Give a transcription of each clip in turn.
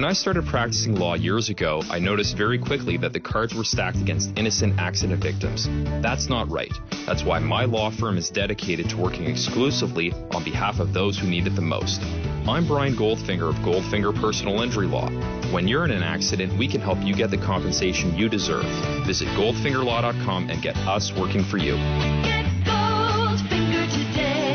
When I started practicing law years ago, I noticed very quickly that the cards were stacked against innocent accident victims. That's not right. That's why my law firm is dedicated to working exclusively on behalf of those who need it the most. I'm Brian Goldfinger of Goldfinger Personal Injury Law. When you're in an accident, we can help you get the compensation you deserve. Visit goldfingerlaw.com and get us working for you. Get Goldfinger today.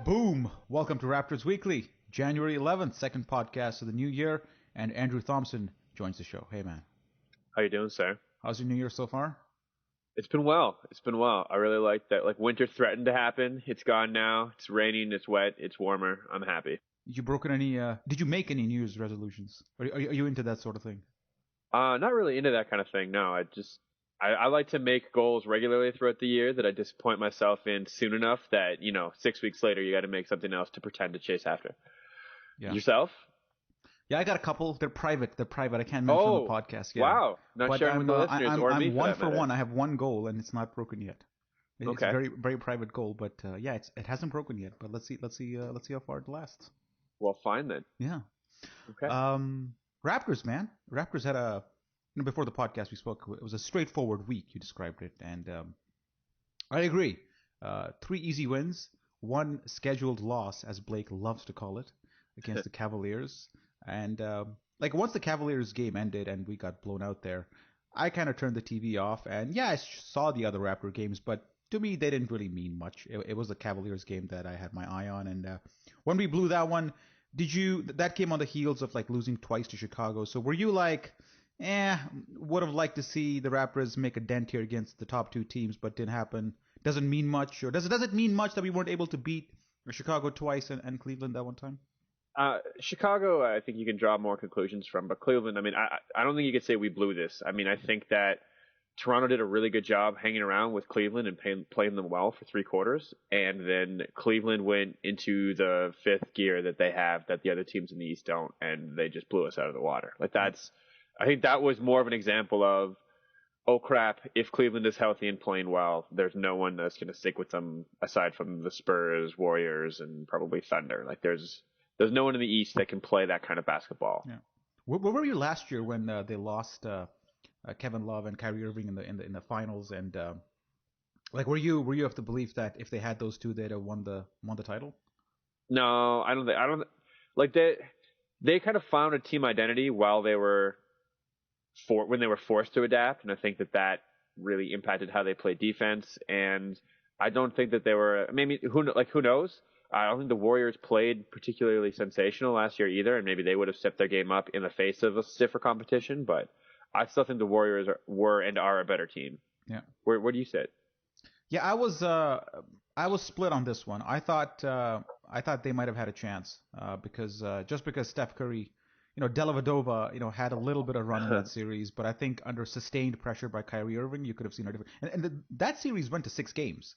Boom! Welcome to Raptors Weekly, January 11th, second podcast of the new year, and Andrew Thompson joins the show. Hey, man. How you doing, sir? How's your new year so far? It's been well. I really like that. Like, winter threatened to happen. It's gone now. It's raining. It's wet. It's warmer. I'm happy. Did you make any New Year's resolutions? Are you into that sort of thing? Not really into that kind of thing. No, I like to make goals regularly throughout the year that I disappoint myself in soon enough that, 6 weeks later you got to make something else to pretend to chase after. Yeah. Yourself? Yeah, I got a couple. They're private. I can't mention on the podcast yet. Wow. Not sharing with the listeners or me. I'm one for one. I have one goal, and it's not broken yet. It's Okay. a very, very private goal, but it hasn't broken yet. But let's see how far it lasts. Well, fine then. Yeah. Okay. Raptors, man. Raptors had before the podcast we spoke, it was a straightforward week, you described it, and I agree. 3 easy wins, 1 scheduled loss, as Blake loves to call it, against the Cavaliers. And once the Cavaliers game ended and we got blown out there, I kind of turned the TV off, and I saw the other Raptor games, but to me they didn't really mean much. It was the Cavaliers game that I had my eye on, and when we blew that one, that came on the heels of losing twice to Chicago, so were you like, would have liked to see the Raptors make a dent here against the top 2 teams, but didn't happen? Doesn't mean much, or does it mean much that we weren't able to beat Chicago twice and Cleveland that one time? Chicago, I think you can draw more conclusions from, but Cleveland, I don't think you could say we blew this. I think that Toronto did a really good job hanging around with Cleveland and playing them well for 3 quarters, and then Cleveland went into the 5th gear that they have that the other teams in the East don't, and they just blew us out of the water. I think that was more of an example of, oh crap, if Cleveland is healthy and playing well, there's no one that's going to stick with them aside from the Spurs, Warriors, and probably Thunder. There's no one in the East that can play that kind of basketball. Yeah. Where were you last year when they lost Kevin Love and Kyrie Irving in the finals? And were you of the belief that if they had those two, they'd have won the title? No, I don't. They kind of found a team identity while they were when they were forced to adapt, and I think that really impacted how they played defense. And I don't think that they were. Maybe who knows? I don't think the Warriors played particularly sensational last year either, and maybe they would have stepped their game up in the face of a stiffer competition. But I still think the Warriors were and are a better team. Yeah. Where do you sit? Yeah, I was split on this one. I thought they might have had a chance because Steph Curry, Dellavedova, had a little bit of run in that series, but I think under sustained pressure by Kyrie Irving, you could have seen a different. And that series went to 6 games.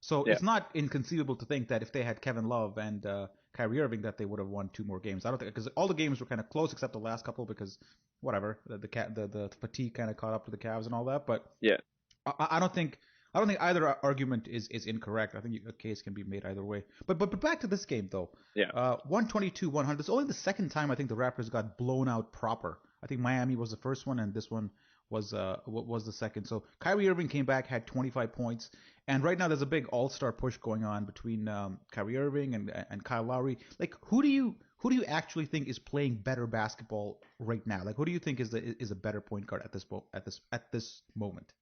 So It's not inconceivable to think that if they had Kevin Love and Kyrie Irving, that they would have won 2 more games. I don't think, because all the games were kind of close except the last couple, because whatever, the fatigue kind of caught up to the Cavs and all that. But yeah, I don't think either argument is incorrect. I think a case can be made either way. But back to this game though. Yeah. 122-100. It's only the second time I think the Raptors got blown out proper. I think Miami was the first one, and this one was the second. So Kyrie Irving came back, had 25 points, and right now there's a big all-star push going on between Kyrie Irving and Kyle Lowry. Who do you actually think is playing better basketball right now? Who do you think is a better point guard at this moment?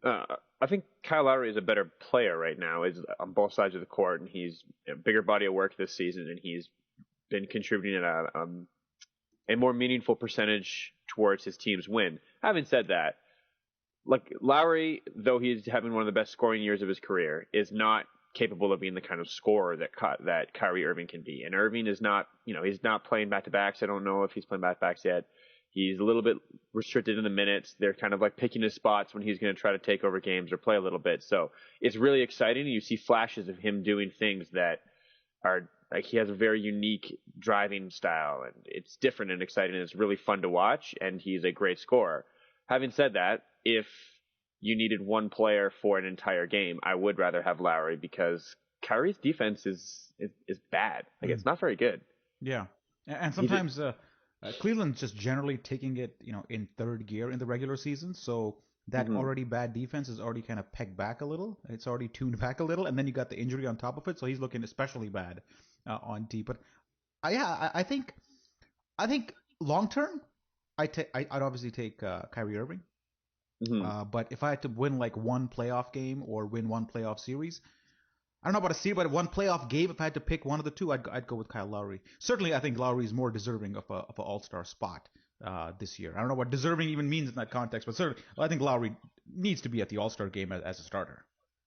I think Kyle Lowry is a better player right now. Is on both sides of the court, and he's a bigger body of work this season, and he's been contributing at a more meaningful percentage towards his team's win. Having said that, Lowry, though he's having one of the best scoring years of his career, is not capable of being the kind of scorer that Kyrie Irving can be. And Irving is not, he's not playing back-to-backs. I don't know if he's playing back-to-backs yet. He's a little bit restricted in the minutes. They're kind of picking his spots when he's going to try to take over games or play a little bit. So it's really exciting. You see flashes of him doing things that are like he has a very unique driving style, and it's different and exciting, and it's really fun to watch, and he's a great scorer. Having said that, if you needed one player for an entire game, I would rather have Lowry because Kyrie's defense is bad. Like it's not very good. Yeah, and sometimes Cleveland's just generally taking it, in third gear in the regular season. So that already bad defense is already kind of pegged back a little. It's already tuned back a little, and then you got the injury on top of it, so he's looking especially bad on D. But I think long term, I'd obviously take Kyrie Irving. But if I had to win like one playoff game or win one playoff series, I don't know about a series, but one playoff game, if I had to pick one of the two, I'd go with Kyle Lowry. Certainly, I think Lowry is more deserving of an All-Star spot this year. I don't know what deserving even means in that context, but certainly, I think Lowry needs to be at the All-Star game as a starter.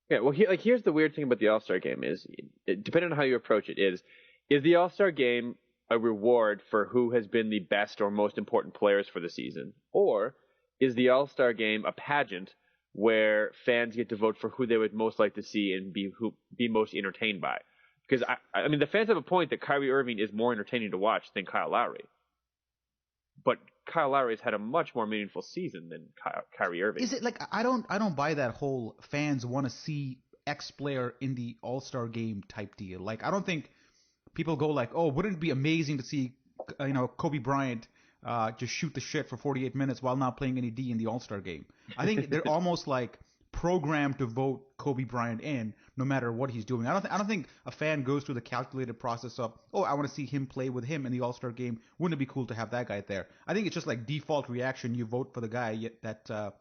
Yeah, well, here's the weird thing about the All-Star game is, depending on how you approach it, is the All-Star game a reward for who has been the best or most important players for the season, or is the All-Star game a pageant where fans get to vote for who they would most like to see and be most entertained by? Because I mean, the fans have a point that Kyrie Irving is more entertaining to watch than Kyle Lowry, but Kyle Lowry has had a much more meaningful season than Kyrie Irving. Is it like I don't buy that whole fans want to see X player in the All-Star game type deal? Like I don't think people go like, oh, wouldn't it be amazing to see Kobe Bryant just shoot the shit for 48 minutes while not playing any D in the All-Star game? I think they're almost like programmed to vote Kobe Bryant in no matter what he's doing. I don't think a fan goes through the calculated process of, oh, I want to see him play with him in the All-Star game. Wouldn't it be cool to have that guy there? I think it's just like default reaction. You vote for the guy that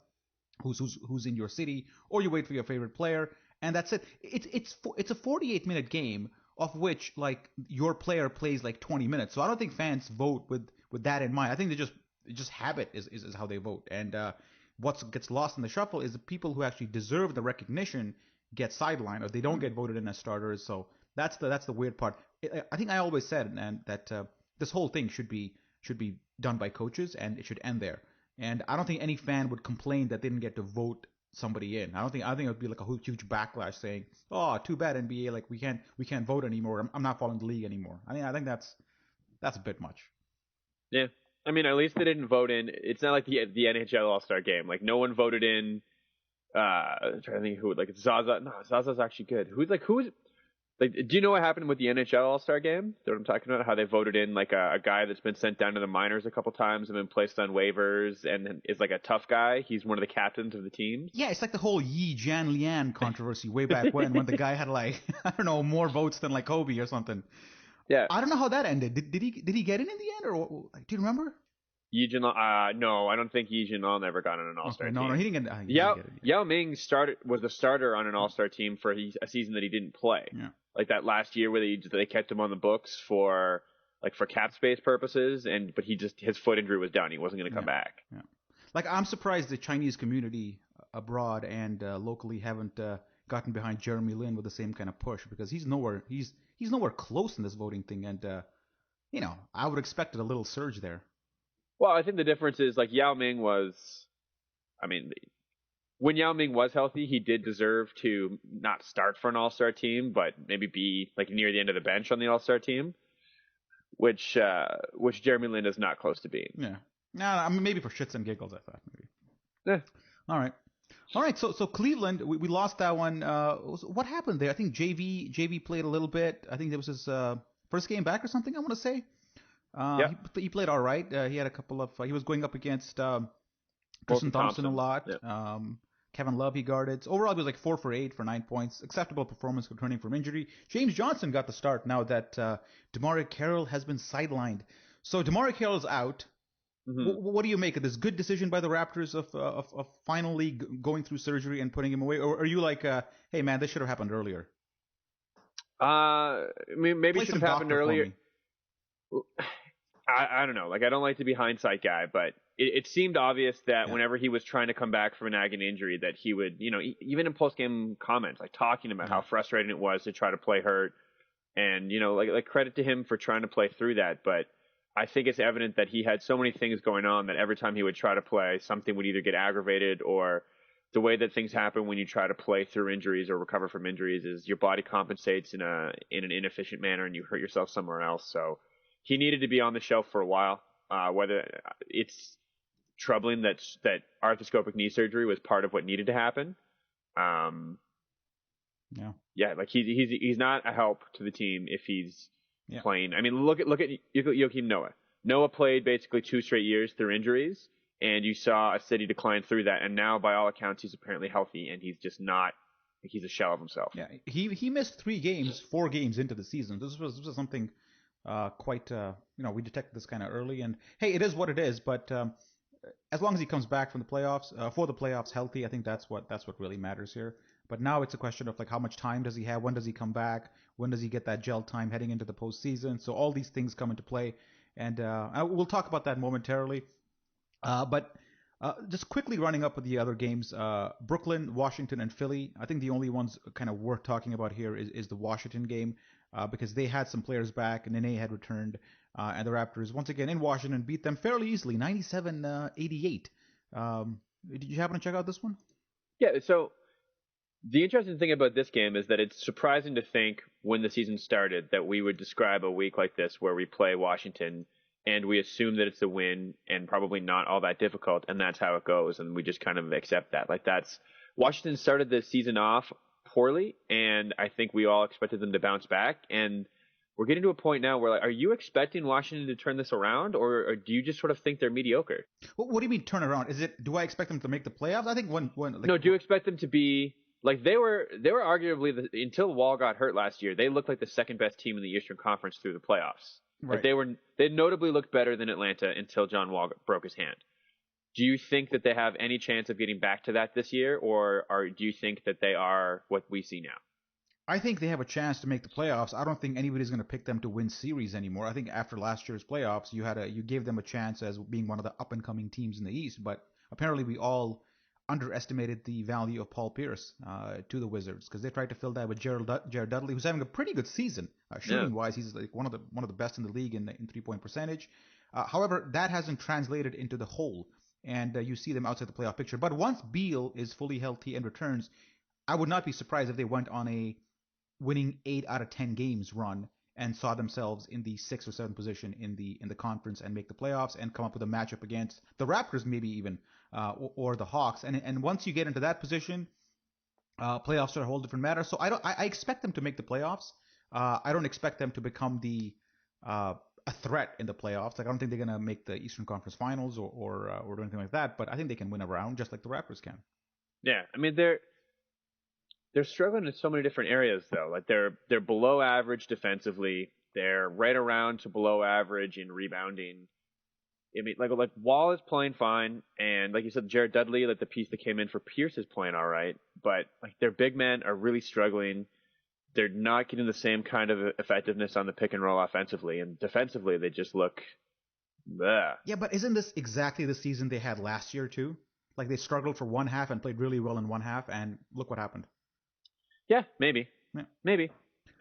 who's in your city, or you wait for your favorite player, and that's it. It's a 48-minute game of which like your player plays like 20 minutes. So I don't think fans vote with that in mind. I think they just habit is how they vote. And what gets lost in the shuffle is the people who actually deserve the recognition get sidelined, or they don't get voted in as starters. So that's the weird part. I think I always said that this whole thing should be done by coaches, and it should end there. And I don't think any fan would complain that they didn't get to vote somebody in. I think it would be like a huge backlash saying, "Oh, too bad NBA, like we can't vote anymore. I'm not following the league anymore." I think that's a bit much. Yeah, I mean, at least they didn't vote in. It's not like the NHL All-Star game. Like no one voted in. I'm trying to think who, like Zaza. No, Zaza's actually good. Who's like, do you know what happened with the NHL All-Star game? That I'm talking about, how they voted in like a guy that's been sent down to the minors a couple times and been placed on waivers and is like a tough guy. He's one of the captains of the team. Yeah, it's like the whole Yi Jian Lian controversy way back when the guy had like I don't know, more votes than like Kobe or something. Yeah, I don't know how that ended. Did he get in the end, or do you remember? No, I don't think Yi Jianlian ever got on an All-Star team. No, he didn't get. Yao Ming was the starter on an All-Star team for a season that he didn't play. Yeah. Like that last year where they kept him on the books for cap space purposes, but his foot injury was done. He wasn't going to come back. Yeah. Like I'm surprised the Chinese community abroad and locally haven't gotten behind Jeremy Lin with the same kind of push, because he's nowhere close in this voting thing, and I would expect a little surge there. Well, I think the difference is like Yao Ming was, I mean, when Yao Ming was healthy, he did deserve to not start for an All-Star team, but maybe be like near the end of the bench on the All-Star team, which Jeremy Lin is not close to being. Yeah. No, I mean, maybe for shits and giggles, I thought maybe. Yeah. All right. So Cleveland, we lost that one. What happened there? I think JV played a little bit. I think it was his first game back or something, I want to say. He played all right. He had a couple of. He was going up against Tristan Thompson a lot. Yeah. Kevin Love he guarded. So overall, he was like 4 for 8 for 9 points. Acceptable performance returning from injury. James Johnson got the start now that DeMarre Carroll has been sidelined. So DeMarre Carroll's out. Mm-hmm. What do you make of this good decision by the Raptors of finally going through surgery and putting him away? Or are you like, hey man, this should have happened earlier? I mean, maybe it should have happened earlier. I don't know. Like, I don't like to be hindsight guy, but it seemed obvious that whenever he was trying to come back from an agony injury, that he would, even in post-game comments, like talking about how frustrating it was to try to play hurt, and like credit to him for trying to play through that. But I think it's evident that he had so many things going on that every time he would try to play, something would either get aggravated or the way that things happen when you try to play through injuries or recover from injuries is your body compensates in an inefficient manner and you hurt yourself somewhere else. So he needed to be on the shelf for a while. Whether it's troubling that arthroscopic knee surgery was part of what needed to happen. Yeah, like he's not a help to the team if he's playing. I mean, look at Joakim Noah. Noah played basically 2 straight years through injuries, and you saw a steady decline through that. And now, by all accounts, he's apparently healthy, and he's just not. He's a shell of himself. Yeah, he missed 4 games into the season. This was something quite. We detected this kind of early, and hey, it is what it is. But as long as he comes back from the playoffs, for the playoffs healthy, I think that's what really matters here. But now it's a question of like how much time does he have? When does he come back? When does he get that gel time heading into the postseason? So all these things come into play, and we'll talk about that momentarily. But just quickly running up with the other games, Brooklyn, Washington, and Philly. I think the only ones kind of worth talking about here is the Washington game because they had some players back, and Nene had returned, and the Raptors once again in Washington beat them fairly easily, 97-88. Did you happen to check out this one? Yeah. So the interesting thing about this game is that it's surprising to think when the season started that we would describe a week like this where we play Washington and we assume that it's a win and probably not all that difficult, and that's how it goes, and we just kind of accept that. Like Washington started the season off poorly, and I think we all expected them to bounce back, and we're getting to a point now where, like, are you expecting Washington to turn this around, or do you just sort of think they're mediocre? What do you mean turn around? Do I expect them to make the playoffs? I think No, do you expect them to be like they were arguably until Wall got hurt last year, they looked like the second best team in the Eastern Conference through the playoffs. Right. Like they notably looked better than Atlanta until John Wall broke his hand. Do you think that they have any chance of getting back to that this year, or do you think that they are what we see now? I think they have a chance to make the playoffs. I don't think anybody's going to pick them to win series anymore. I think after last year's playoffs, you gave them a chance as being one of the up and coming teams in the East. But apparently, we all underestimated the value of Paul Pierce to the Wizards because they tried to fill that with Jared Dudley, who's having a pretty good season shooting wise. He's like one of the best in the league in 3-point percentage. However, that hasn't translated into the whole, and you see them outside the playoff picture. But once Beal is fully healthy and returns, I would not be surprised if they went on a winning 8 out of 10 games run and saw themselves in the 6th or 7th position in the conference and make the playoffs and come up with a matchup against the Raptors, maybe even or the Hawks. And once you get into that position, playoffs are a whole different matter. So I expect them to make the playoffs. I don't expect them to become a threat in the playoffs. Like I don't think they're gonna make the Eastern Conference Finals or do anything like that. But I think they can win a round just like the Raptors can. Yeah, I mean they're struggling in so many different areas though. Like they're below average defensively. They're right around to below average in rebounding. I mean, like Wall is playing fine, and like you said, Jared Dudley, like the piece that came in for Pierce, is playing all right. But like their big men are really struggling. They're not getting the same kind of effectiveness on the pick and roll offensively, and defensively they just look. Bleh. Yeah, but isn't this exactly the season they had last year too? Like they struggled for one half and played really well in one half, and look what happened. Yeah, maybe. Maybe.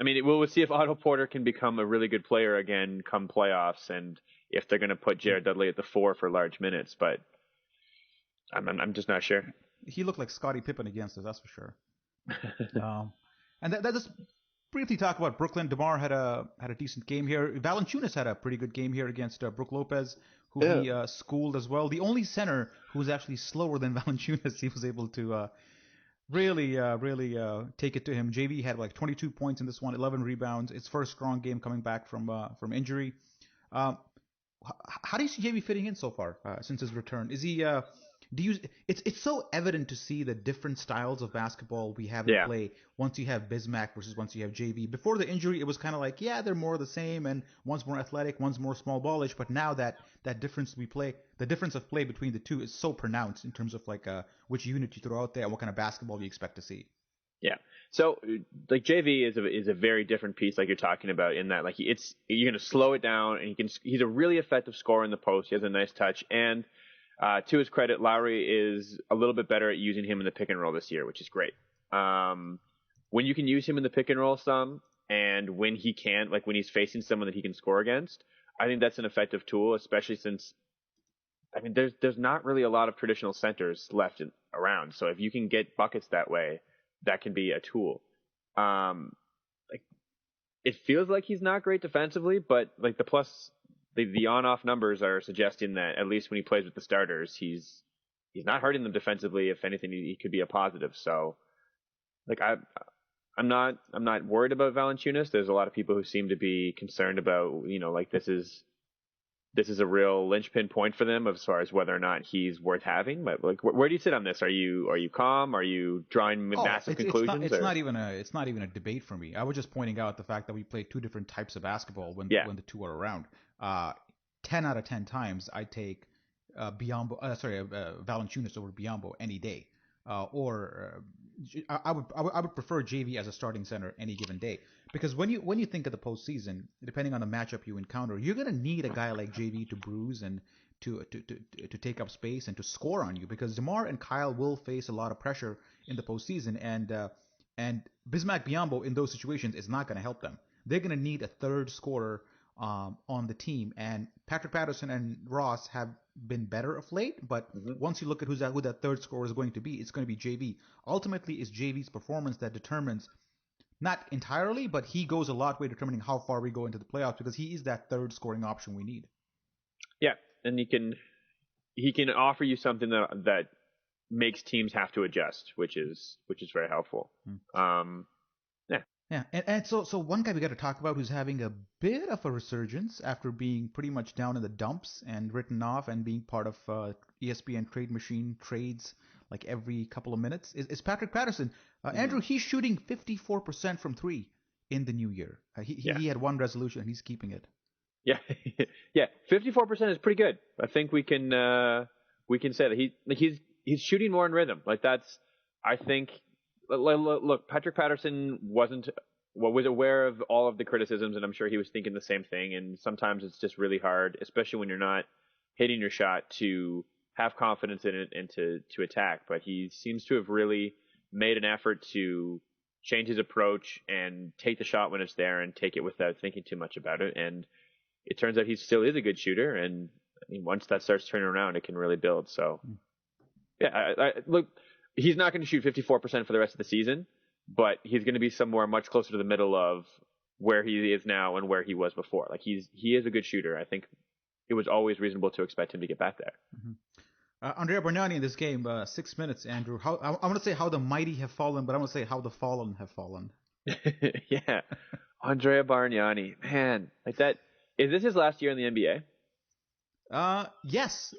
I mean, we'll see if Otto Porter can become a really good player again come playoffs, and if they're going to put Jared Dudley at the 4 for large minutes. But I'm just not sure. He looked like Scottie Pippen against us, that's for sure. And that just briefly talk about Brooklyn. DeMar had a decent game here. Valanciunas had a pretty good game here against Brook Lopez, who he schooled as well. The only center who was actually slower than Valanciunas, he was able to really take it to him. JV had like 22 points in this one, 11 rebounds. His first strong game coming back from injury. How do you see JV fitting in so far since his return? Is he? It's so evident to see the different styles of basketball we have in play once you have Bismack versus once you have JV. Before the injury, it was kind of like, they're more the same, and one's more athletic, one's more small ballish. But now that difference the difference of play between the two is so pronounced in terms of like which unit you throw out there and what kind of basketball you expect to see. Yeah. So like JV is a very different piece, like you're talking about, in that like you're going to slow it down, and he's a really effective scorer in the post. He has a nice touch, and to his credit, Lowry is a little bit better at using him in the pick and roll this year, which is great. When you can use him in the pick and roll some, and when he can't, like when he's facing someone that he can score against, I think that's an effective tool, especially since I mean, there's not really a lot of traditional centers left around. So if you can get buckets that way, that can be a tool. Like it feels like he's not great defensively, but like the on-off numbers are suggesting that at least when he plays with the starters, he's not hurting them defensively. If anything, he could be a positive. So like I'm not worried about Valanciunas. There's a lot of people who seem to be concerned about, like this is a real linchpin point for them as far as whether or not he's worth having. But like, where do you sit on this? Are you calm? Are you drawing massive conclusions? It's not even a debate for me. I was just pointing out the fact that we play two different types of basketball when the two are around. 10 out of 10 times I take Valanciunas over Biyombo any day. I would prefer JV as a starting center any given day, because when you think of the postseason, depending on the matchup you encounter, you're gonna need a guy like JV to bruise and to take up space and to score on you, because DeMar and Kyle will face a lot of pressure in the postseason, and Bismack Biyombo in those situations is not gonna help them. They're gonna need a third scorer on the team, and Patrick Patterson and Ross have been better of late, but once you look at who that third scorer is going to be, it's going to be JV. Ultimately, it's JV's performance that determines, not entirely, but he goes a lot way determining how far we go into the playoffs, because he is that third scoring option we need. Yeah, and he can offer you something that makes teams have to adjust, which is very helpful. Yeah, and so one guy we got to talk about who's having a bit of a resurgence after being pretty much down in the dumps and written off and being part of ESPN Trade Machine trades like every couple of minutes is Patrick Patterson. Andrew, he's shooting 54% from three in the new year. He had one resolution and he's keeping it. Yeah, yeah, 54% is pretty good. I think we can say that he's shooting more in rhythm. Like that's, I think. Look, Patrick Patterson was aware of all of the criticisms, and I'm sure he was thinking the same thing. And sometimes it's just really hard, especially when you're not hitting your shot, to have confidence in it and to attack. But he seems to have really made an effort to change his approach and take the shot when it's there and take it without thinking too much about it. And it turns out he still is a good shooter. And I mean, once that starts turning around, it can really build. So, yeah, look. He's not going to shoot 54% for the rest of the season, but he's going to be somewhere much closer to the middle of where he is now and where he was before. Like he is a good shooter. I think it was always reasonable to expect him to get back there. Andrea Bargnani in this game, 6 minutes, Andrew. I want to say how the mighty have fallen, but I want to say how the fallen have fallen. Yeah. Andrea Bargnani, man, like that. Is this his last year in the NBA? Yes.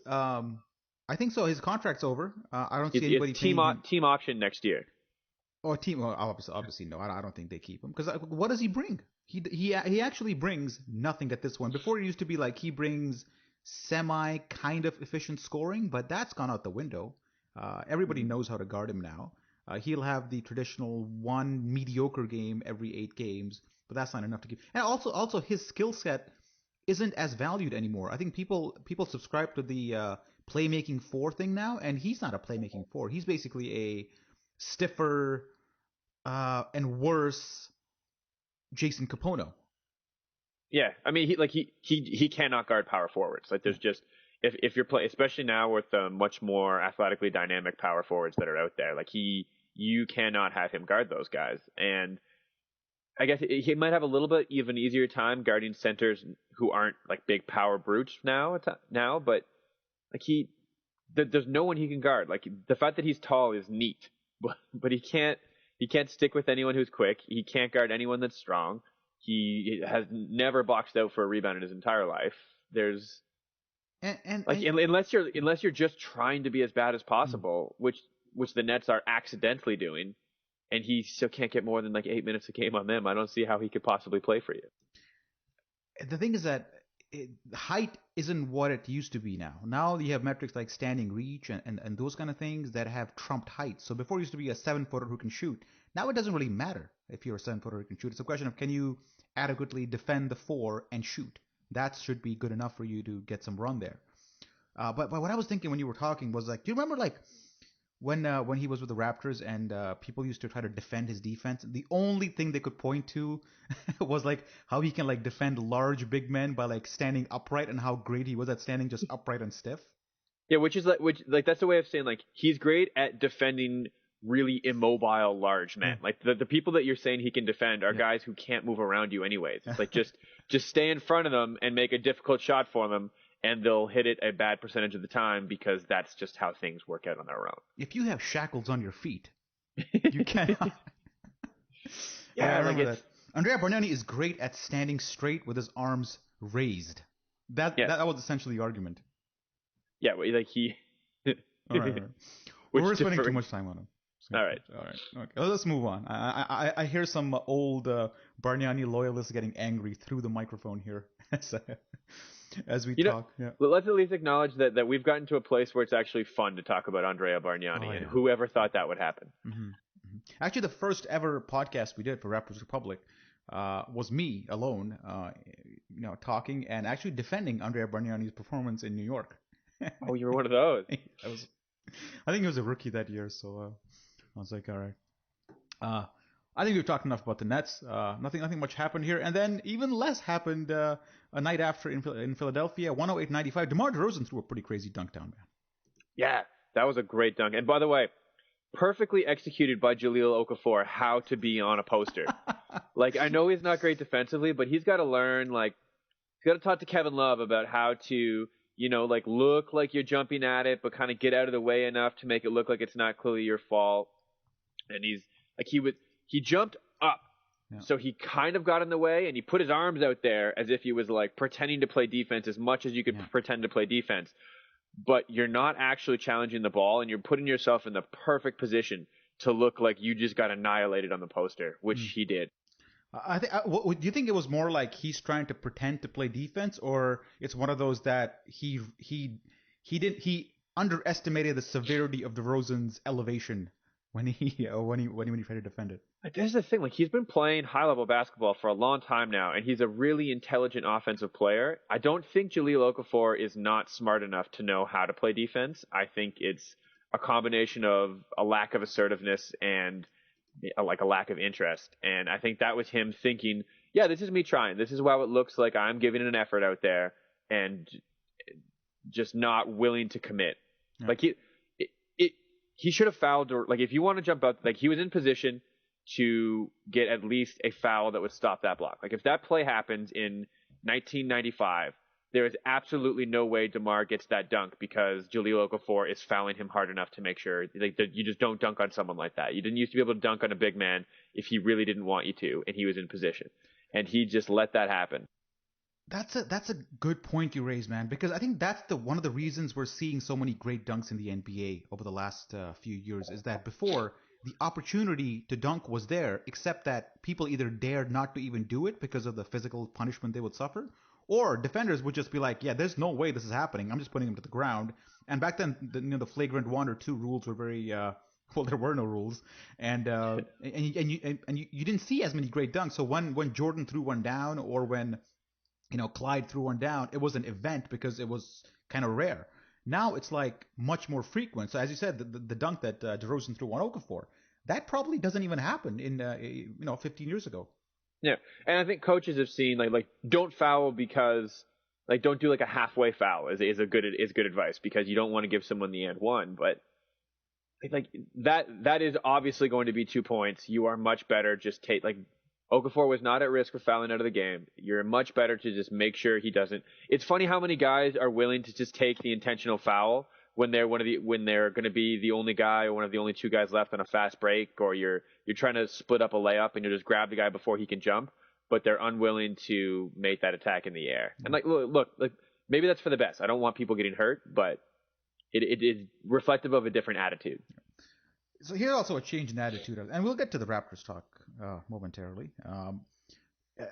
I think so. His contract's over. I don't see anybody team option next year. Or team? Well, obviously no. I don't think they keep him, because what does he bring? He actually brings nothing at this one. Before it used to be like he brings semi kind of efficient scoring, but that's gone out the window. Everybody knows how to guard him now. He'll have the traditional one mediocre game every 8 games, but that's not enough to keep. And also his skill set isn't as valued anymore. I think people subscribe to the playmaking 4 thing now, and he's not a playmaking 4. He's basically a stiffer and worse Jason Capono. Yeah, I mean he cannot guard power forwards. Like there's just if you're playing, especially now with the much more athletically dynamic power forwards that are out there, like you cannot have him guard those guys. And I guess he might have a little bit even easier time guarding centers who aren't like big power brutes now, but like there's no one he can guard. Like the fact that he's tall is neat, but he can't stick with anyone who's quick. He can't guard anyone that's strong. He has never boxed out for a rebound in his entire life. There's unless you're just trying to be as bad as possible, which the Nets are accidentally doing, and he still can't get more than like 8 minutes a game on them. I don't see how he could possibly play for you. The thing is that height isn't what it used to be now. Now you have metrics like standing reach and those kind of things that have trumped height. So before it used to be a 7-footer who can shoot. Now it doesn't really matter if you're a 7-footer who can shoot. It's a question of, can you adequately defend the 4 and shoot? That should be good enough for you to get some run there. But what I was thinking when you were talking was like, do you remember like when he was with the Raptors and people used to try to defend his defense? The only thing they could point to was like how he can like defend large big men by like standing upright, and how great he was at standing just upright and stiff. Yeah, which that's the way of saying like he's great at defending really immobile large men. Like the people that you're saying he can defend are guys who can't move around you anyways. It's like just stay in front of them and make a difficult shot for them, and they'll hit it a bad percentage of the time because that's just how things work out on their own. If you have shackles on your feet, you cannot. I remember that. Andrea Bargnani is great at standing straight with his arms raised. That was essentially the argument. Yeah, like he. All right. We're spending too much time on him. All right. Okay. Let's move on. I hear some old Bargnani loyalists getting angry through the microphone here as we talk. Let's at least acknowledge that we've gotten to a place where it's actually fun to talk about Andrea Bargnani, and whoever thought that would happen. Mm-hmm. Actually, the first ever podcast we did for Raptors Republic was me alone, talking and actually defending Andrea Bargnani's performance in New York. Oh, you were one of those. I think it was a rookie that year, so I was like, all right. I think we've talked enough about the Nets. Nothing much happened here, and then even less happened a night after in Philadelphia, 108-95. DeMar DeRozan threw a pretty crazy dunk down, man. Yeah, that was a great dunk. And by the way, perfectly executed by Jahlil Okafor how to be on a poster. Like, I know he's not great defensively, but he's got to learn, like, he's got to talk to Kevin Love about how to, like, look like you're jumping at it, but kind of get out of the way enough to make it look like it's not clearly your fault. And he's, like, he jumped up. Yeah. So he kind of got in the way, and he put his arms out there as if he was, like, pretending to play defense as much as you could pretend to play defense. But you're not actually challenging the ball, and you're putting yourself in the perfect position to look like you just got annihilated on the poster, which he did. Do you think it was more like he's trying to pretend to play defense, or it's one of those that he underestimated the severity of DeRozan's elevation when he tried to defend it? There's the thing, like, he's been playing high-level basketball for a long time now, and he's a really intelligent offensive player. I don't think Jahlil Okafor is not smart enough to know how to play defense. I think it's a combination of a lack of assertiveness and a lack of interest. And I think that was him thinking, yeah, this is me trying. This is how it looks like I'm giving an effort out there, and just not willing to commit. Yeah. Like, he should have fouled, or, like, if you want to jump out, like, he was in position to get at least a foul that would stop that block. Like, if that play happens in 1995, there is absolutely no way DeMar gets that dunk because Jahlil Okafor is fouling him hard enough to make sure, like, that you just don't dunk on someone like that. You didn't used to be able to dunk on a big man if he really didn't want you to, and he was in position. And he just let that happen. That's a good point you raise, man, because I think that's one of the reasons we're seeing so many great dunks in the NBA over the last few years, is that before, the opportunity to dunk was there, except that people either dared not to even do it because of the physical punishment they would suffer, or defenders would just be like, yeah, there's no way this is happening. I'm just putting him to the ground. And back then, the flagrant 1 or 2 rules were very well, there were no rules, and you didn't see as many great dunks. So when Jordan threw one down, or when Clyde threw one down, it was an event because it was kind of rare. Now it's like much more frequent. So as you said, the dunk that DeRozan threw on Okafor, that probably doesn't even happen in 15 years ago. Yeah, and I think coaches have seen like don't foul because, like, don't do like a halfway foul is good advice, because you don't want to give someone the and one, but like that is obviously going to be 2 points. You are much better just take, like, Okafor was not at risk of fouling out of the game. You're much better to just make sure he doesn't. It's funny how many guys are willing to just take the intentional foul when they're going to be the only guy or one of the only 2 guys left on a fast break, or you're trying to split up a layup and you just grab the guy before he can jump, but they're unwilling to make that attack in the air. And like, look, like, maybe that's for the best. I don't want people getting hurt, but it is reflective of a different attitude. So here's also a change in attitude, and we'll get to the Raptors talk momentarily.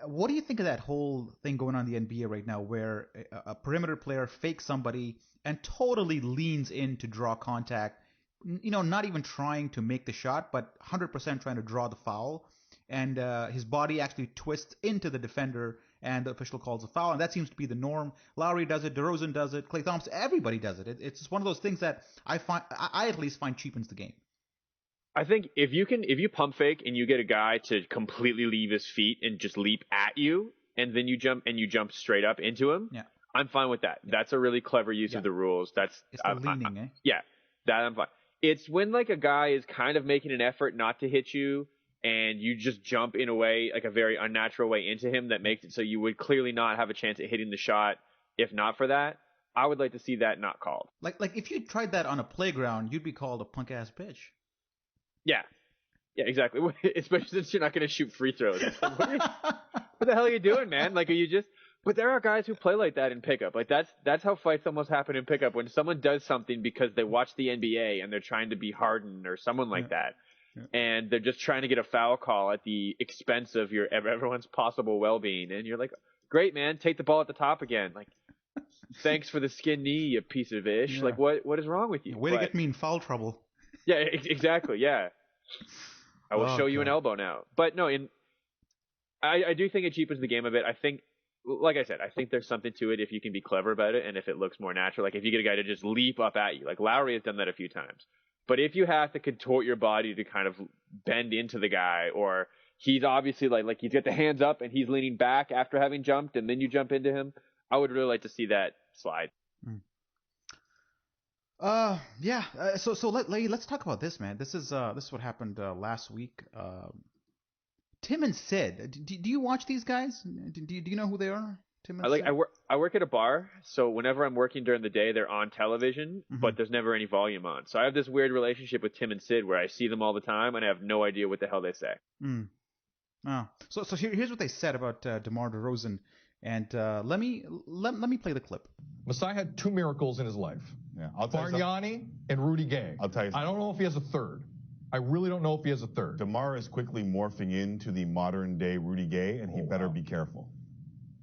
What do you think of that whole thing going on in the NBA right now, where a perimeter player fakes somebody and totally leans in to draw contact, not even trying to make the shot, but 100% trying to draw the foul, and his body actually twists into the defender, and the official calls a foul, and that seems to be the norm. Lowry does it, DeRozan does it, Klay Thompson, everybody does it. It's just one of those things that I at least find cheapens the game. I think if you pump fake and you get a guy to completely leave his feet and just leap at you, and then you jump straight up into him, yeah, I'm fine with that. That's a really clever use of the rules. It's the leaning, eh? Yeah, that I'm fine. It's when like a guy is kind of making an effort not to hit you, and you just jump in a way, like a very unnatural way into him that makes it so you would clearly not have a chance at hitting the shot if not for that. I would like to see that not called. Like if you tried that on a playground, you'd be called a punk ass bitch. Yeah, exactly. Especially since you're not going to shoot free throws. Like, what the hell are you doing, man? Like, are you just? But there are guys who play like that in pickup. Like that's how fights almost happen in pickup. When someone does something because they watch the NBA and they're trying to be Harden or someone like that. And they're just trying to get a foul call at the expense of everyone's possible well-being. And you're like, great, man, take the ball at the top again. Like, thanks for the skin knee, you piece of ish. Yeah. Like, what is wrong with you? Way to get me in foul trouble. Yeah, exactly. Yeah. I will show you an elbow now. But no, I do think it cheapens the game a bit. I think, like I said, I think there's something to it if you can be clever about it and if it looks more natural. Like if you get a guy to just leap up at you. Like Lowry has done that a few times. But if you have to contort your body to kind of bend into the guy, or he's obviously like he's got the hands up and he's leaning back after having jumped and then you jump into him, I would really like to see that slide. Yeah. So let's talk about this, man. This is what happened last week. Tim and Sid. Do you watch these guys? Do you know who they are? Tim and Sid? I work at a bar, so whenever I'm working during the day, they're on television, but there's never any volume on. So I have this weird relationship with Tim and Sid where I see them all the time and I have no idea what the hell they say. Oh. So here's what they said about DeMar DeRozan, and let me play the clip. Masai had two miracles in his life. Yeah, Bargnani and Rudy Gay. I'll tell you something. I don't know if he has a third. I really don't know if he has a third. DeMar is quickly morphing into the modern day Rudy Gay, and he better be careful.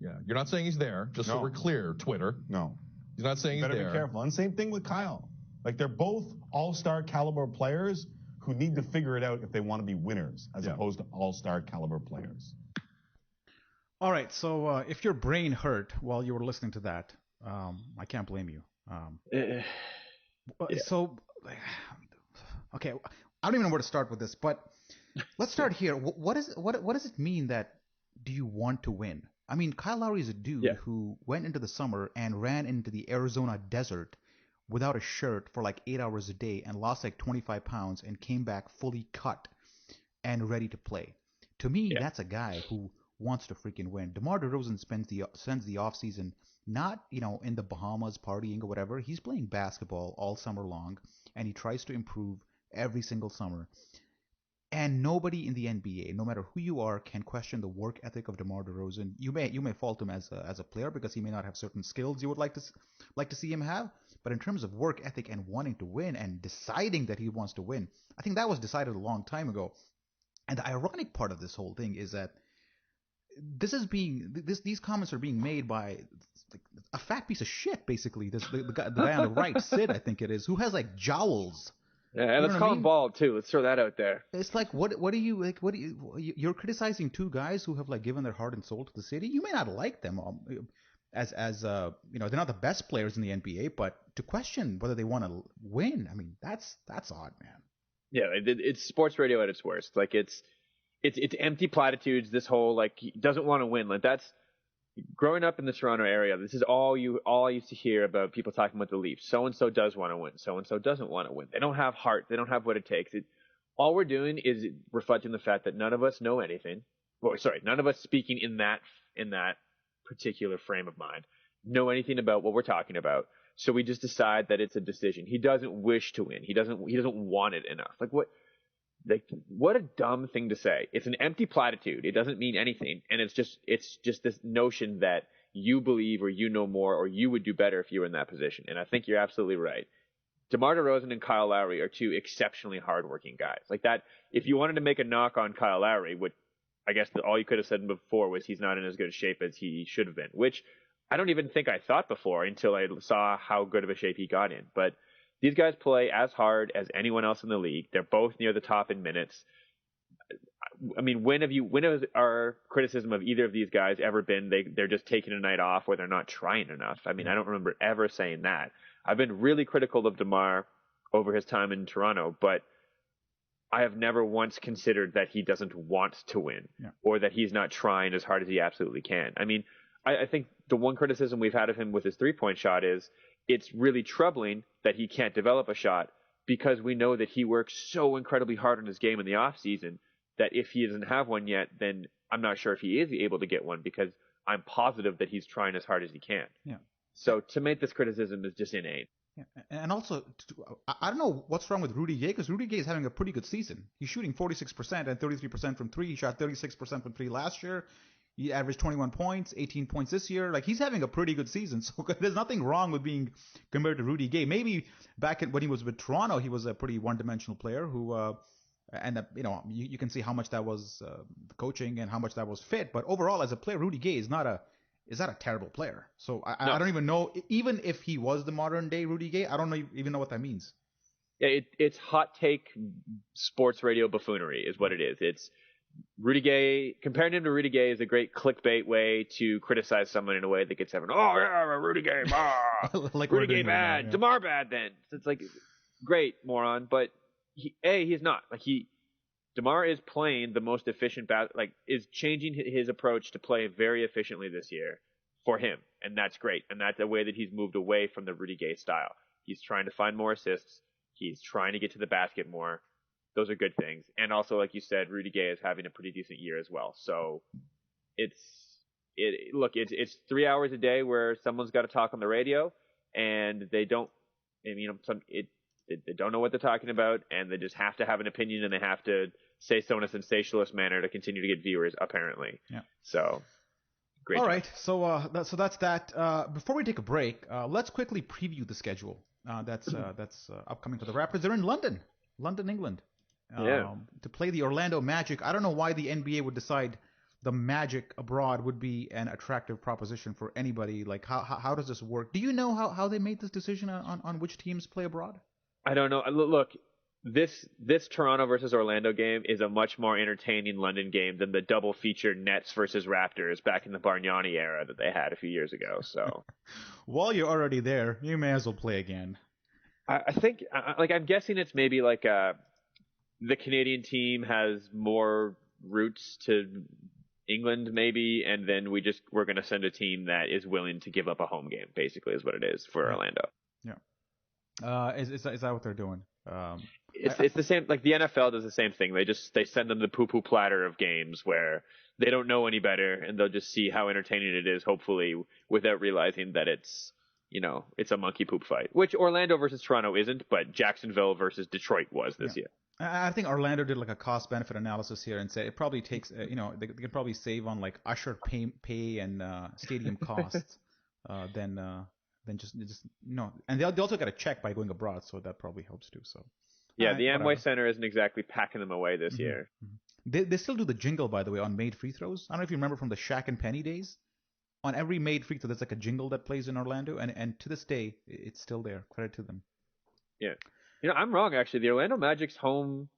Yeah, you're not saying he's there, just so we're clear, Twitter. No. He's not saying he's there. Better be careful. And same thing with Kyle. Like, they're both all-star caliber players who need to figure it out if they want to be winners, as opposed to all-star caliber players. All right, so if your brain hurt while you were listening to that, I can't blame you. So, okay, I don't even know where to start with this, but let's start here. What does it mean that do you want to win? I mean, Kyle Lowry is a dude who went into the summer and ran into the Arizona desert without a shirt for like 8 hours a day and lost like 25 pounds and came back fully cut and ready to play. To me, that's a guy who wants to freaking win. DeMar DeRozan spends the offseason not, in the Bahamas partying or whatever. He's playing basketball all summer long, and he tries to improve every single summer. And nobody in the NBA, no matter who you are, can question the work ethic of DeMar DeRozan. You may fault him as a player because he may not have certain skills you would like to see him have. But in terms of work ethic and wanting to win and deciding that he wants to win, I think that was decided a long time ago. And the ironic part of this whole thing is that these comments are being made by a fat piece of shit, basically. The guy on the right, Sid, I think it is, who has like jowls. Yeah, and let's call him bald too. Let's throw that out there. It's like, what do you you're criticizing two guys who have like given their heart and soul to the city. You may not like them as they're not the best players in the NBA, but to question whether they want to win, I mean, that's odd, man. Yeah, it's sports radio at its worst. Like it's empty platitudes. This whole like he doesn't want to win. Like that's growing up in the Toronto area. This is all I used to hear about people talking about the Leafs. So and so does want to win. So and so doesn't want to win. They don't have heart. They don't have what it takes. All we're doing is reflecting the fact that none of us know anything. None of us speaking in that particular frame of mind know anything about what we're talking about. So we just decide that it's a decision. He doesn't wish to win. He doesn't want it enough. What a dumb thing to say. It's an empty platitude. It doesn't mean anything. And it's just this notion that you believe or you know more or you would do better if you were in that position. And I think you're absolutely right. DeMar DeRozan and Kyle Lowry are two exceptionally hardworking guys. Like that, if you wanted to make a knock on Kyle Lowry, which I guess all you could have said before was he's not in as good a shape as he should have been, which I don't even think I thought before until I saw how good of a shape he got in. But these guys play as hard as anyone else in the league. They're both near the top in minutes. I mean, when has our criticism of either of these guys ever been they're just taking a night off or they're not trying enough? I mean, I don't remember ever saying that. I've been really critical of DeMar over his time in Toronto, but I have never once considered that he doesn't want to win or that he's not trying as hard as he absolutely can. I mean, I think the one criticism we've had of him with his 3-point shot is it's really troubling that he can't develop a shot, because we know that he works so incredibly hard on his game in the off season that if he doesn't have one yet, then I'm not sure if he is able to get one, because I'm positive that he's trying as hard as he can. Yeah. So to make this criticism is just inane. Yeah. And also, I don't know what's wrong with Rudy Gay, because Rudy Gay is having a pretty good season. He's shooting 46% and 33% from three. He shot 36% from three last year. He averaged 21 points, 18 points this year. Like, he's having a pretty good season. So there's nothing wrong with being compared to Rudy Gay. Maybe back when he was with Toronto, he was a pretty one-dimensional player who, and you can see how much that was coaching and how much that was fit. But overall, as a player, Rudy Gay is not a terrible player. So I don't even know, even if he was the modern day Rudy Gay, I don't even know what that means. Yeah, it's hot take sports radio buffoonery is what it is. It's Rudy Gay, comparing him to Rudy Gay is a great clickbait way to criticize someone in a way that gets everyone, oh yeah, Rudy Gay, like Rudy Gay bad, right now, yeah. DeMar bad then. So it's like, great, moron, but he's not. Like DeMar is playing the most efficient is changing his approach to play very efficiently this year for him, and that's great. And that's a way that he's moved away from the Rudy Gay style. He's trying to find more assists. He's trying to get to the basket more. Those are good things. And also, like you said, Rudy Gay is having a pretty decent year as well. So it's 3 hours a day where someone's got to talk on the radio, and they don't, they don't know what they're talking about, and they just have to have an opinion, and they have to say so in a sensationalist manner to continue to get viewers, apparently. Yeah. So, great. All right. So that's that. Before we take a break, let's quickly preview the schedule that's upcoming for the Raptors. They're in London, England, to play the Orlando Magic. I don't know why the NBA would decide the Magic abroad would be an attractive proposition for anybody. Like, how does this work? Do you know how they made this decision on which teams play abroad? I don't know. Look, this Toronto versus Orlando game is a much more entertaining London game than the double feature Nets versus Raptors back in the Bargnani era that they had a few years ago. So, while you're already there, you may as well play again. I think, I'm guessing it's maybe like the Canadian team has more roots to England, maybe, and then we're going to send a team that is willing to give up a home game. Basically, is what it is for Orlando. Yeah. Is that what they're doing? It's the same. Like the NFL does the same thing. They send them the poo-poo platter of games where they don't know any better, and they'll just see how entertaining it is, hopefully, without realizing that it's a monkey poop fight. Which Orlando versus Toronto isn't, but Jacksonville versus Detroit was this year. I think Orlando did like a cost-benefit analysis here and said it probably takes, they could probably save on like usher pay and stadium costs than just no. And they also got a check by going abroad, so that probably helps too. So yeah, the Amway Center isn't exactly packing them away this year. Mm-hmm. They still do the jingle, by the way, on made free throws. I don't know if you remember from the Shaq and Penny days. On every made free throw, there's like a jingle that plays in Orlando, and to this day, it's still there. Credit to them. Yeah. I'm wrong, actually. The Orlando Magic's home,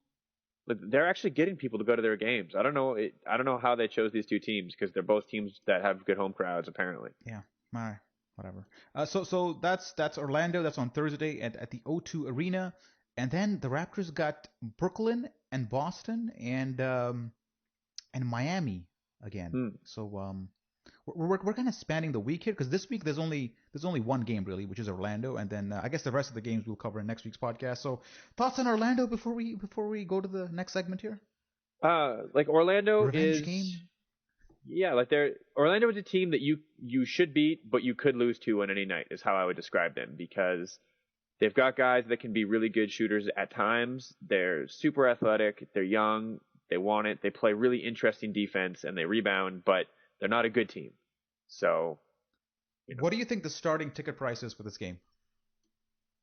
they're actually getting people to go to their games. I don't know how they chose these two teams, because they're both teams that have good home crowds, apparently. Yeah. All right. Whatever. So that's Orlando. That's on Thursday at the O2 Arena. And then the Raptors got Brooklyn and Boston and Miami again. So we're kind of spanning the week here, because this week there's only one game really, which is Orlando, and then I guess the rest of the games we'll cover in next week's podcast. So thoughts on Orlando before we go to the next segment here? Orlando Revenge is game? Yeah, Orlando is a team that you should beat, but you could lose to on any night, is how I would describe them, because they've got guys that can be really good shooters at times. They're super athletic. They're young. They want it. They play really interesting defense, and they rebound, but they're not a good team. So, what do you think the starting ticket price is for this game?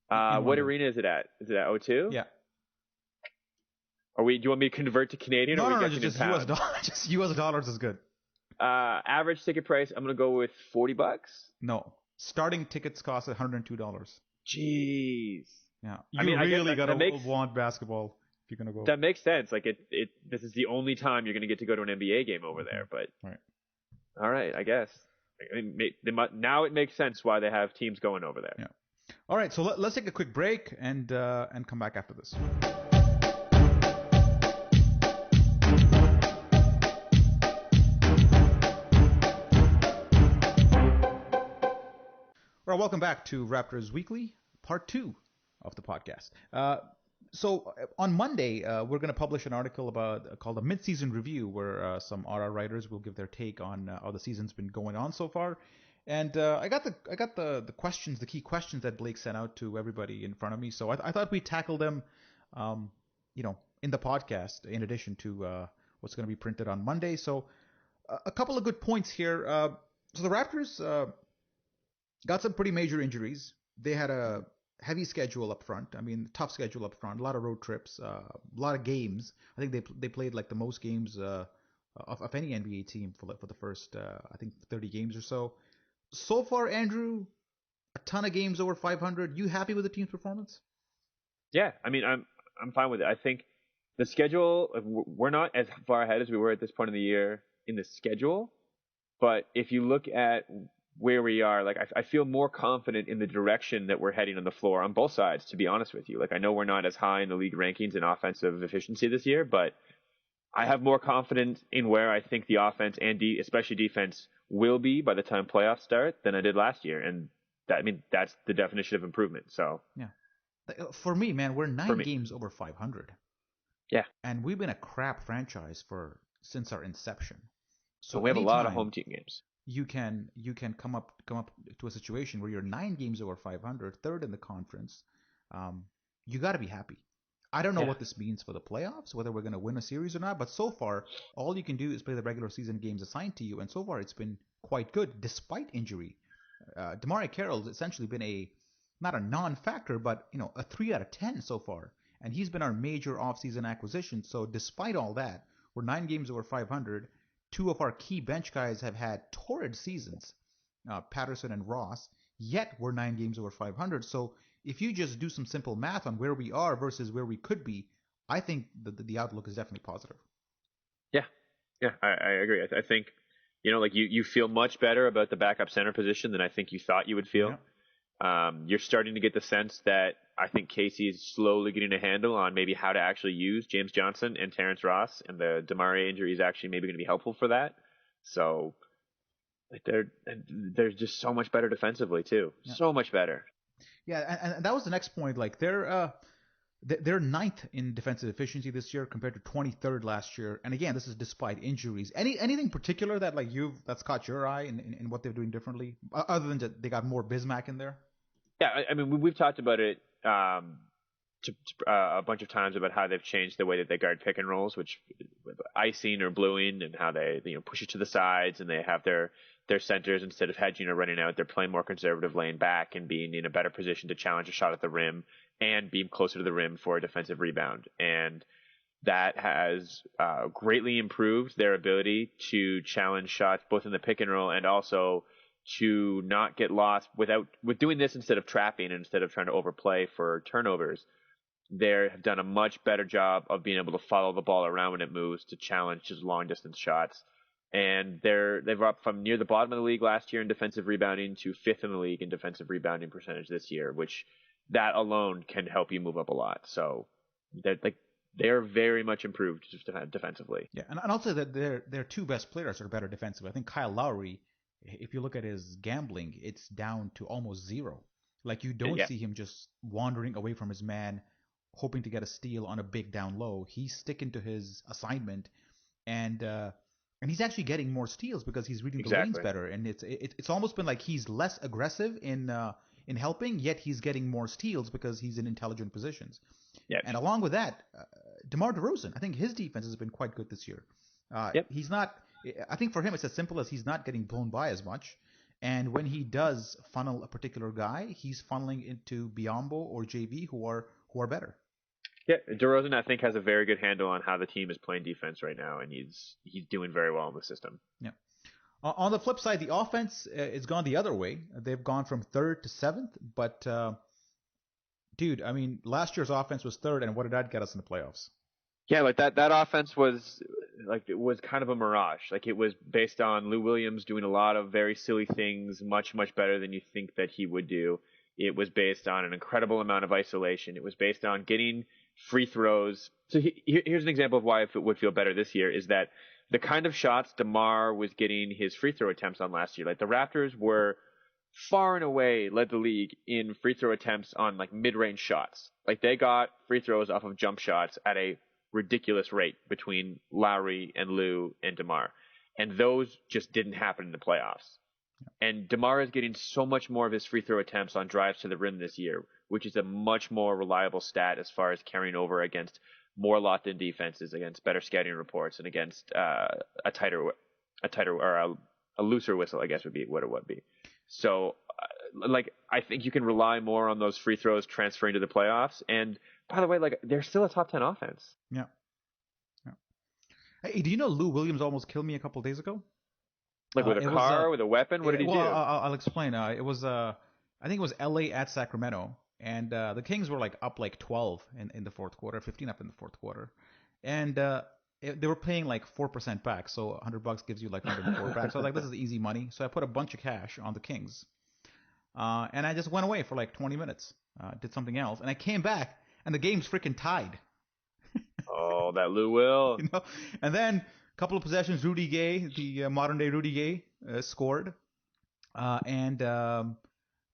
What arena is it at? Is it at O2? Yeah. Do you want me to convert to Canadian? No, just US dollars. Just US dollars is good. Average ticket price, I'm gonna go with $40. No, starting tickets cost $102. Jeez. Yeah, I gotta want basketball if you're gonna go. That makes sense. Like this is the only time you're gonna get to go to an NBA game over there. But right. All right, I guess. Now it makes sense why they have teams going over there. Yeah. All right, so let's take a quick break and come back after this. Well, welcome back to Raptors Weekly, part 2 of the podcast. So on Monday, we're going to publish an article called a mid-season review, where some RR writers will give their take on how the season's been going on so far. And I got the questions, the key questions that Blake sent out to everybody in front of me. So I thought we'd tackle them, in the podcast, in addition to what's going to be printed on Monday. So a couple of good points here. So the Raptors got some pretty major injuries. They had a heavy schedule up front. I mean, tough schedule up front. A lot of road trips, a lot of games. I think they played like the most games of any NBA team for the first, I think, 30 games or so. So far, Andrew, a ton of games over 500. You happy with the team's performance? Yeah, I mean, I'm fine with it. I think the schedule, we're not as far ahead as we were at this point in the year in the schedule, but if you look at where we are, like I feel more confident in the direction that we're heading on the floor on both sides, to be honest with you. Like, I know we're not as high in the league rankings in offensive efficiency this year, but I have more confidence in where I think the offense and especially defense will be by the time playoffs start than I did last year. And that's the definition of improvement. So yeah, for me, man, we're 9 games over 500. Yeah, and we've been a crap franchise since our inception. So we have a lot of home team games. You can come up to a situation where you're 9 games over 500, third in the conference. You got to be happy. I don't know what this means for the playoffs, whether we're going to win a series or not. But so far, all you can do is play the regular season games assigned to you, and so far it's been quite good despite injury. DeMarre Carroll's essentially been not a non-factor, but a 3 out of 10 so far, and he's been our major offseason acquisition. So despite all that, we're 9 games over 500. 2 of our key bench guys have had torrid seasons, Patterson and Ross, yet we're 9 games over 500. So if you just do some simple math on where we are versus where we could be, I think the outlook is definitely positive. Yeah, I agree. I think, you feel much better about the backup center position than I think you thought you would feel. Yeah. You're starting to get the sense that I think Casey is slowly getting a handle on maybe how to actually use James Johnson and Terrence Ross, and the DeMarre injury is actually maybe going to be helpful for that. So they're just so much better defensively too. Yeah. So much better. Yeah, and that was the next point. Like they're 9th in defensive efficiency this year compared to 23rd last year. And again, this is despite injuries. Anything particular that that's caught your eye in what they're doing differently, other than that they got more Bismack in there? Yeah, I mean, we've talked about it a bunch of times about how they've changed the way that they guard pick and rolls, which with icing or bluing, and how they push it to the sides, and they have their centers, instead of hedging or running out, they're playing more conservative, laying back and being in a better position to challenge a shot at the rim and be closer to the rim for a defensive rebound. And that has greatly improved their ability to challenge shots both in the pick and roll and also to not get lost with doing this instead of trapping and instead of trying to overplay for turnovers. They have done a much better job of being able to follow the ball around when it moves to challenge just long distance shots. And they've up from near the bottom of the league last year in defensive rebounding to 5th in the league in defensive rebounding percentage this year, which that alone can help you move up a lot. So they're very much improved defensively. Yeah, and I'll say that their 2 best players are better defensively. I think Kyle Lowry, if you look at his gambling, it's down to almost 0. Like, you don't see him just wandering away from his man, hoping to get a steal on a big down low. He's sticking to his assignment, and he's actually getting more steals because he's reading the lanes better. And it's almost been like he's less aggressive in helping, yet he's getting more steals because he's in intelligent positions. Yep. And along with that, DeMar DeRozan, I think his defense has been quite good this year. He's not. I think for him, it's as simple as he's not getting blown by as much. And when he does funnel a particular guy, he's funneling into Biyombo or JV who are better. Yeah, DeRozan, I think, has a very good handle on how the team is playing defense right now, and he's doing very well in the system. Yeah. On the flip side, the offense has gone the other way. They've gone from 3rd to 7th, but dude, I mean, last year's offense was 3rd, and what did that get us in the playoffs? Yeah, like that offense was kind of a mirage. Like, it was based on Lou Williams doing a lot of very silly things, much, much better than you think that he would do. It was based on an incredible amount of isolation. It was based on getting free throws. So here's an example of why it would feel better this year, is that the kind of shots DeMar was getting his free throw attempts on last year, like the Raptors were far and away led the league in free throw attempts on like mid-range shots. Like they got free throws off of jump shots at a ridiculous rate between Lowry and Lou and DeMar. And those just didn't happen in the playoffs. And DeMar is getting so much more of his free throw attempts on drives to the rim this year, which is a much more reliable stat as far as carrying over against more locked in defenses, against better scouting reports, and against a tighter or a looser whistle, I guess would be what it would be. So, like, I think you can rely more on those free throws transferring to the playoffs. And by the way, like, they're still a top 10 offense. Yeah. Hey, do you know Lou Williams almost killed me a couple days ago? Like with a car, with a weapon? What did he do? I'll explain. It was I think it was LA at Sacramento, and the Kings were like up like 12 in the fourth quarter, 15 up in the fourth quarter, and they were paying like 4% back, so $100 gives you like 104 back. So I was like, this is easy money. So I put a bunch of cash on the Kings, and I just went away for like 20 minutes, did something else, and I came back, and the game's freaking tied. Oh, that Lou Will. You know, and then a couple of possessions, Rudy Gay, the modern day Rudy Gay, scored, and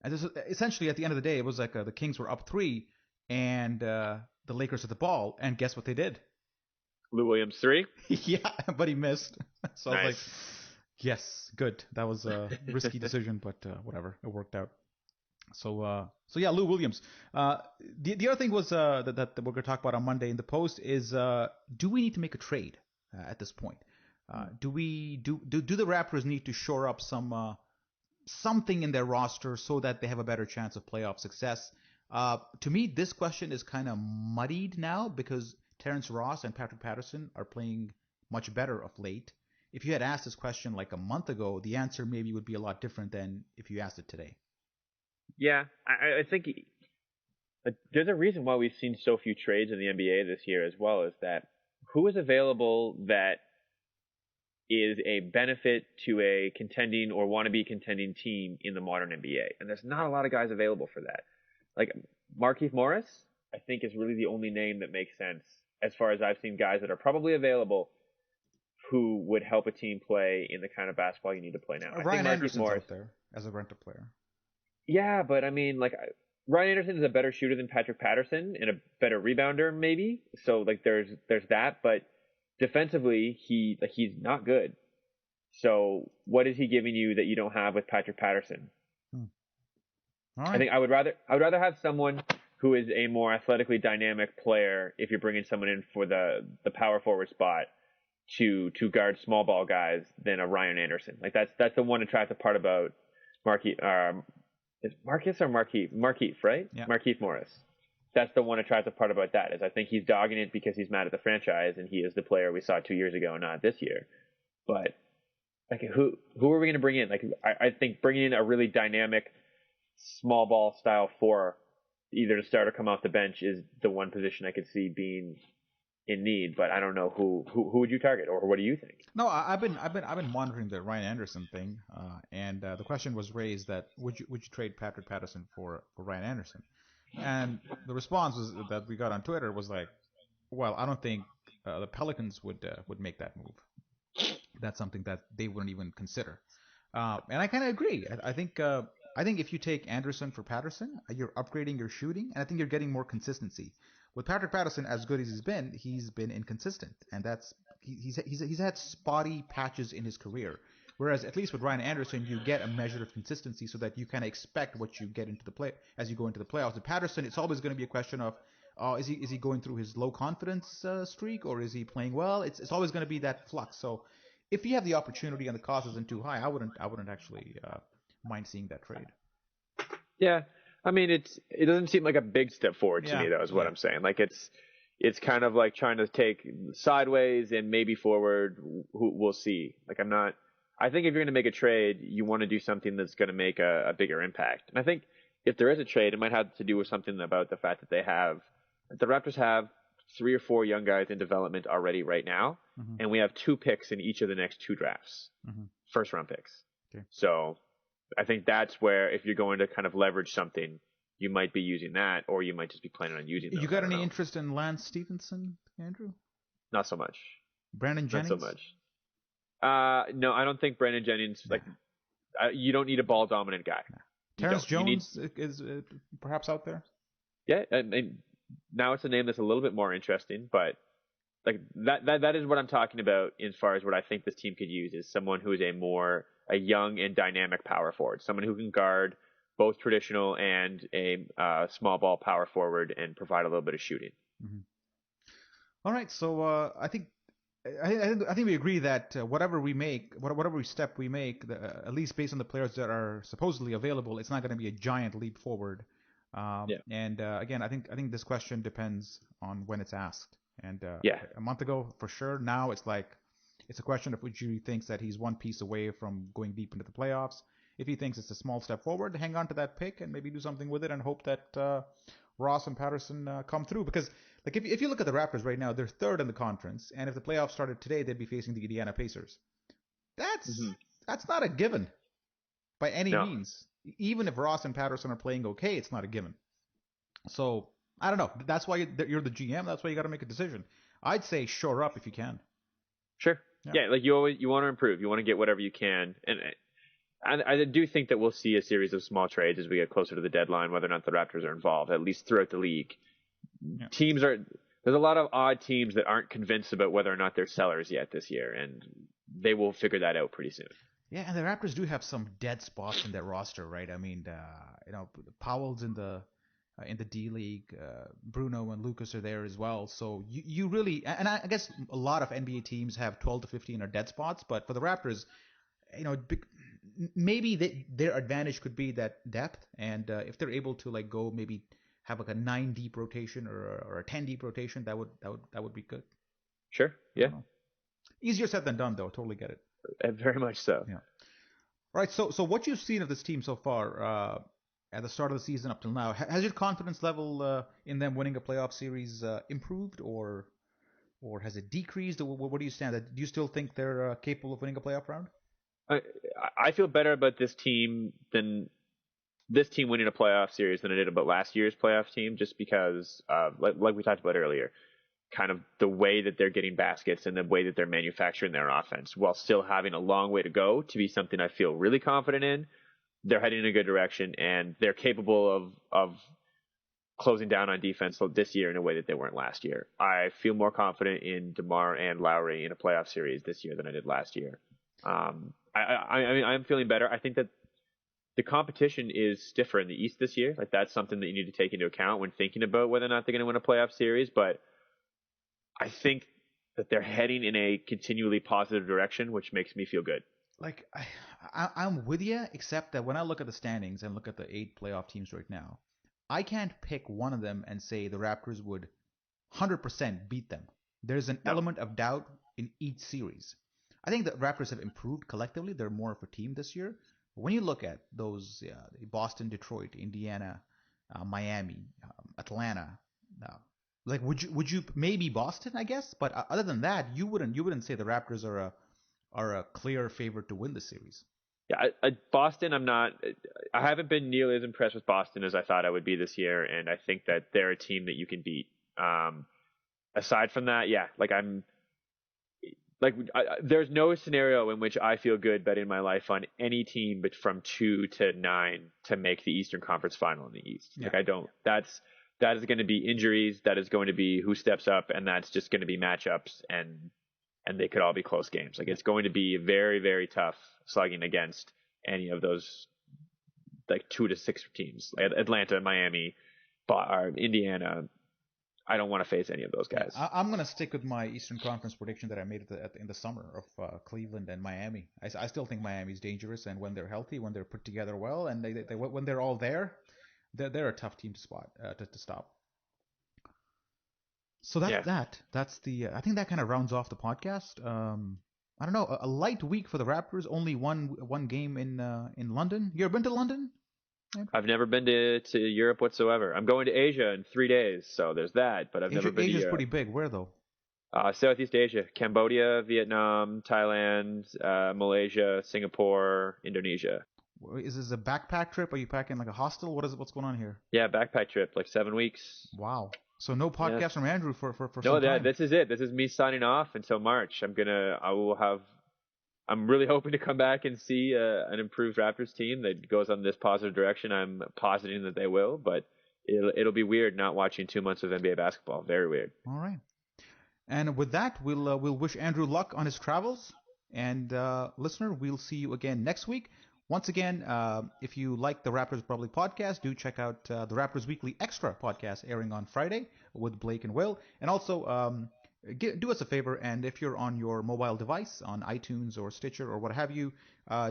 this, essentially at the end of the day, it was like the Kings were up 3, and the Lakers had the ball, and guess what they did? Lou Williams 3? Yeah, but he missed. So nice. I was like, yes, good. That was a risky decision, but whatever, it worked out. So yeah, Lou Williams. The other thing was that we're going to talk about on Monday in the post is do we need to make a trade at this point? Do the Raptors need to shore up something in their roster so that they have a better chance of playoff success? To me, this question is kind of muddied now because Terrence Ross and Patrick Patterson are playing much better of late. If you had asked this question like a month ago, the answer maybe would be a lot different than if you asked it today. Yeah, I think there's a reason why we've seen so few trades in the NBA this year as well, is that who is available that is a benefit to a contending or wannabe contending team in the modern NBA. And there's not a lot of guys available for that. Like Markieff Morris, I think is really the only name that makes sense as far as I've seen guys that are probably available who would help a team play in the kind of basketball you need to play now. Ryan Anderson's out there as a rental player. Yeah, but I mean, like, Ryan Anderson is a better shooter than Patrick Patterson and a better rebounder, maybe. So, like, there's that. But defensively, he's not good. So, what is he giving you that you don't have with Patrick Patterson? All right. I think I would rather have someone who is a more athletically dynamic player if you're bringing someone in for the power forward spot to guard small ball guys than a Ryan Anderson. Like, that's the one attractive part about Is Marcus or Markieff? Markieff, right? Yeah. Markieff Morris. That's the one attractive part about that, is I think he's dogging it because he's mad at the franchise and he is the player we saw 2 years ago, not this year. But like, who are we going to bring in? Like, I think bringing in a really dynamic small ball style 4, either to start or come off the bench, is the one position I could see being in need. But I don't know who would you target, or what do you think? No, I've been monitoring the Ryan Anderson thing, and the question was raised that would you trade Patrick Patterson for Ryan Anderson? And the response was that we got on Twitter was like, well, I don't think the Pelicans would make that move. That's something that they wouldn't even consider. And I kind of agree. I think if you take Anderson for Patterson, you're upgrading your shooting, and I think you're getting more consistency. With Patrick Patterson, as good as he's been inconsistent, and he's had spotty patches in his career. Whereas at least with Ryan Anderson, you get a measure of consistency, so that you kind of expect what you get into the play as you go into the playoffs. With Patterson, it's always going to be a question of, is he going through his low confidence streak, or is he playing well? It's always going to be that flux. So if you have the opportunity and the cost isn't too high, I wouldn't actually mind seeing that trade. Yeah. I mean, it doesn't seem like a big step forward to me, though, is what I'm saying. Like, it's kind of like trying to take sideways and maybe forward. We'll see. Like, I think if you're going to make a trade, you want to do something that's going to make a bigger impact. And I think if there is a trade, it might have to do with something about the fact that the Raptors have 3 or 4 young guys in development already right now. Mm-hmm. And we have 2 picks in each of the next 2 drafts, first round picks. Okay. So I think that's where, if you're going to kind of leverage something, you might be using that, or you might just be planning on using those. You got any interest in Lance Stevenson, Andrew? Not so much. Brandon Jennings? Not so much. No, I don't think Brandon Jennings, like, You don't need a ball dominant guy. Terrence Jones is perhaps out there. Yeah, and now it's a name that's a little bit more interesting, but like that is what I'm talking about as far as what I think this team could use is someone who is a young and dynamic power forward, someone who can guard both traditional and a small ball power forward and provide a little bit of shooting. Mm-hmm. All right, so I think we agree that whatever step we make, at least based on the players that are supposedly available, it's not going to be a giant leap forward. And again, I think this question depends on when it's asked. And a month ago, for sure. Now it's a question of which he thinks that he's one piece away from going deep into the playoffs. If he thinks it's a small step forward, hang on to that pick and maybe do something with it and hope that Ross and Patterson come through. Because if you look at the Raptors right now, they're third in the conference, and if the playoffs started today, they'd be facing the Indiana Pacers. That's not a given by any means. Even if Ross and Patterson are playing okay, it's not a given. So I don't know. That's why you're the GM. That's why you got to make a decision. I'd say shore up if you can. Sure. Yeah, like you want to improve. You want to get whatever you can, and I do think that we'll see a series of small trades as we get closer to the deadline, whether or not the Raptors are involved, at least throughout the league. Yeah. There's a lot of odd teams that aren't convinced about whether or not they're sellers yet this year, and they will figure that out pretty soon. Yeah, and the Raptors do have some dead spots in their roster, right? I mean, Powell's in the D League, Bruno and Lucas are there as well. So you really, and I guess a lot of NBA teams have 12 to 15 are dead spots, but for the Raptors, maybe their advantage could be that depth, and if they're able to go maybe have a 9 deep rotation or a 10 deep rotation, that would be good. Sure. Yeah. Easier said than done, though. Totally get it. Very much so. Yeah. All right. So what you've seen of this team so far at the start of the season up till now, has your confidence level in them winning a playoff series improved or has it decreased? Where do you stand? Do you still think they're capable of winning a playoff round? I feel better about this team winning a playoff series than I did about last year's playoff team, just because, like we talked about earlier, kind of the way that they're getting baskets and the way that they're manufacturing their offense while still having a long way to go to be something I feel really confident in. They're heading in a good direction, and they're capable of closing down on defense this year in a way that they weren't last year. I feel more confident in DeMar and Lowry in a playoff series this year than I did last year. I'm feeling better. I think that the competition is stiffer in the East this year. Like, that's something that you need to take into account when thinking about whether or not they're going to win a playoff series. But I think that they're heading in a continually positive direction, which makes me feel good. Like, I'm with you, except that when I look at the standings and look at the 8 playoff teams right now, I can't pick one of them and say the Raptors would 100% beat them. There's an element of doubt in each series. I think the Raptors have improved collectively. They're more of a team this year. When you look at those Boston, Detroit, Indiana, Miami, Atlanta, would you maybe Boston, I guess, but other than that, you wouldn't say the Raptors are a clear favorite to win the series. Yeah, Boston, I haven't been nearly as impressed with Boston as I thought I would be this year, and I think that they're a team that you can beat. Aside from that, there's no scenario in which I feel good betting my life on any team but from 2 to 9 to make the Eastern Conference Final in the East. Yeah. I don't. That is going to be injuries. That is going to be who steps up, and that's just going to be matchups, and they could all be close games. It's going to be very, very tough slugging against any of those 2 to 6 teams. Atlanta, Miami, Indiana. I don't want to face any of those guys. I'm going to stick with my Eastern Conference prediction that I made in the summer of Cleveland and Miami. I still think Miami's dangerous, and when they're healthy, when they're put together well, and when they're all there, they're a tough team to stop. So that's the I think that kind of rounds off the podcast. I don't know, a light week for the Raptors. Only one game in London. You ever been to London? I've never been to Europe whatsoever. I'm going to Asia in 3 days, so there's that. But I've never been to Europe. Asia's pretty big. Where though? Southeast Asia: Cambodia, Vietnam, Thailand, Malaysia, Singapore, Indonesia. Is this a backpack trip? Are you packing a hostel? What's going on here? Yeah, backpack trip, 7 weeks. Wow. So no podcast from Andrew for no, some time. This is it. This is me signing off until March. I will have I'm really hoping to come back and see an improved Raptors team that goes on this positive direction. I'm positing that they will, but it'll be weird not watching 2 months of NBA basketball. Very weird. All right. And with that, we'll wish Andrew luck on his travels. And listener, we'll see you again next week. Once again, if you like the Raptors Probably podcast, do check out the Raptors Weekly Extra podcast airing on Friday with Blake and Will. And also, do us a favor, and if you're on your mobile device, on iTunes or Stitcher or what have you,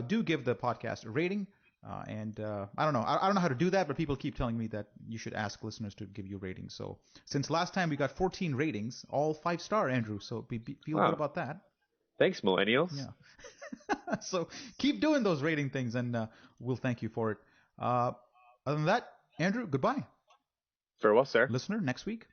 do give the podcast a rating. I don't know. I don't know how to do that, but people keep telling me that you should ask listeners to give you ratings. So since last time we got 14 ratings, all 5-star, Andrew. So feel good about that. Thanks, millennials. Yeah. So keep doing those rating things, and we'll thank you for it. Other than that, Andrew, goodbye. Farewell, sir. Listener, next week.